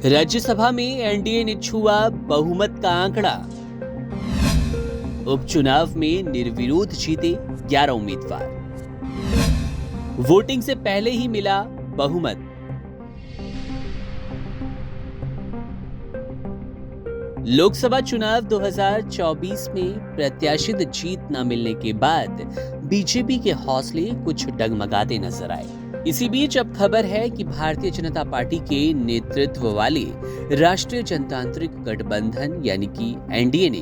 राज्यसभा में एनडीए ने छुआ बहुमत का आंकड़ा। उपचुनाव में निर्विरोध जीते 11 उम्मीदवार। वोटिंग से पहले ही मिला बहुमत। लोकसभा चुनाव 2024 में प्रत्याशित जीत न मिलने के बाद बीजेपी के हौसले कुछ डगमगाते नजर आए। इसी बीच अब खबर है कि भारतीय जनता पार्टी के नेतृत्व वाले राष्ट्रीय जनतांत्रिक गठबंधन यानी कि एनडीए ने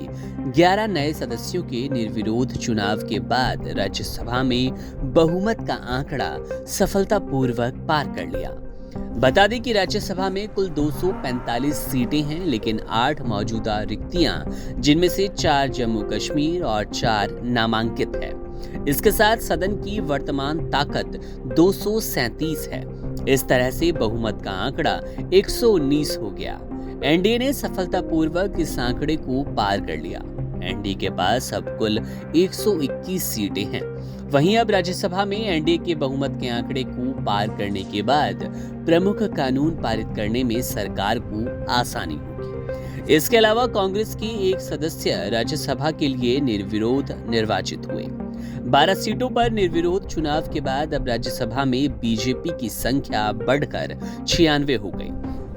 11 नए सदस्यों के निर्विरोध चुनाव के बाद राज्यसभा में बहुमत का आंकड़ा सफलतापूर्वक पार कर लिया। बता दें कि राज्यसभा में कुल 245 सीटें हैं, लेकिन 8 मौजूदा रिक्तियां, जिनमें से 4 जम्मू कश्मीर और 4 नामांकित है। इसके साथ सदन की वर्तमान ताकत 237 है। इस तरह से बहुमत का आंकड़ा 119 हो गया। एनडीए ने सफलतापूर्वक इस आंकड़े को पार कर लिया। एनडीए के पास अब कुल 121 सीटें हैं। वहीं अब राज्यसभा में एनडीए के बहुमत के आंकड़े को पार करने के बाद प्रमुख कानून पारित करने में सरकार को आसानी होगी। इसके अलावा कांग्रेस के एक सदस्य राज्यसभा के लिए निर्विरोध निर्वाचित हुए। 12 सीटों पर निर्विरोध चुनाव के बाद अब राज्यसभा में बीजेपी की संख्या बढ़कर 96 हो गई।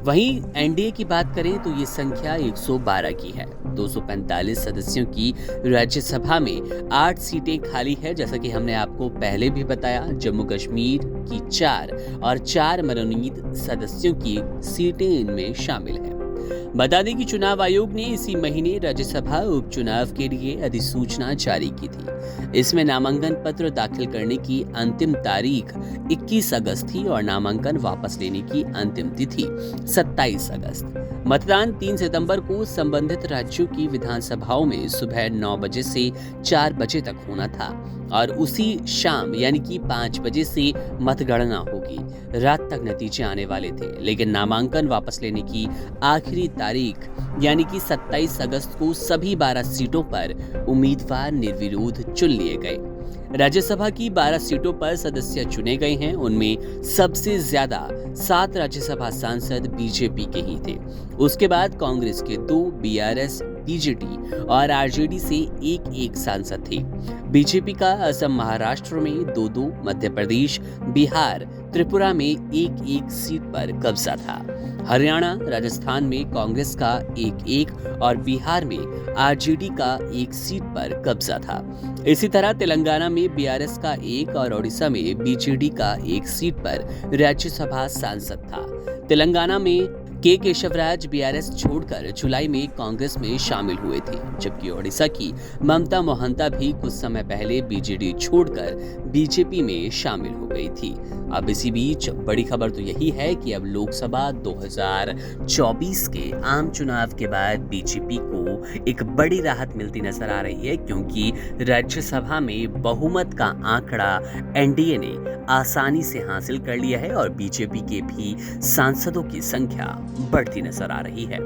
वहीं एनडीए की बात करें तो ये संख्या 112 की है। 245 सदस्यों की राज्यसभा में 8 सीटें खाली है, जैसा कि हमने आपको पहले भी बताया। जम्मू कश्मीर की 4 और 4 मनोनीत सदस्यों की सीटें इनमें शामिल है। बता दें कि चुनाव आयोग ने इसी महीने राज्यसभा उपचुनाव के लिए अधिसूचना जारी की थी। इसमें नामांकन पत्र दाखिल करने की अंतिम तारीख 21 अगस्त थी और नामांकन वापस लेने की अंतिम तिथि 27 अगस्त। मतदान 3 सितंबर को संबंधित राज्यों की विधानसभाओं में सुबह 9 बजे से 4 बजे तक होना था और उसी शाम यानी कि 5 बजे से मतगणना होगी। रात तक नतीजे आने वाले थे, लेकिन नामांकन वापस लेने की आखिरी तारीख यानी कि 27 अगस्त को सभी 12 सीटों पर उम्मीदवार निर्विरोध चुन लिए गए। राज्यसभा की 12 सीटों पर सदस्य चुने गए हैं। उनमें सबसे ज्यादा 7 राज्यसभा सांसद बीजेपी के ही थे। उसके बाद कांग्रेस के 2, बीआरएस, बीजेडी और आरजेडी से एक सांसद थे। बीजेपी का असम, महाराष्ट्र में 2, मध्य प्रदेश, बिहार, त्रिपुरा में एक सीट पर कब्जा था। हरियाणा, राजस्थान में कांग्रेस का एक और बिहार में आरजेडी का 1 सीट पर कब्जा था। इसी तरह तेलंगाना में बीआरएस का 1 और ओडिशा में बीजेडी का 1 सीट पर राज्यसभा सांसद था। तेलंगाना में के केशवराज बीआरएस छोड़कर जुलाई में कांग्रेस में शामिल हुए थे, जबकि ओडिशा की ममता मोहंता भी कुछ समय पहले बीजेडी छोड़कर बीजेपी में शामिल हो गई थी। अब इसी बीच बड़ी खबर तो यही है कि अब लोकसभा 2024 के आम चुनाव के बाद बीजेपी को एक बड़ी राहत मिलती नजर आ रही है, क्योंकि राज्यसभा में बहुमत का आंकड़ा एनडीए ने आसानी से हासिल कर लिया है और बीजेपी के भी सांसदों की संख्या बढ़ती नजर आ रही है।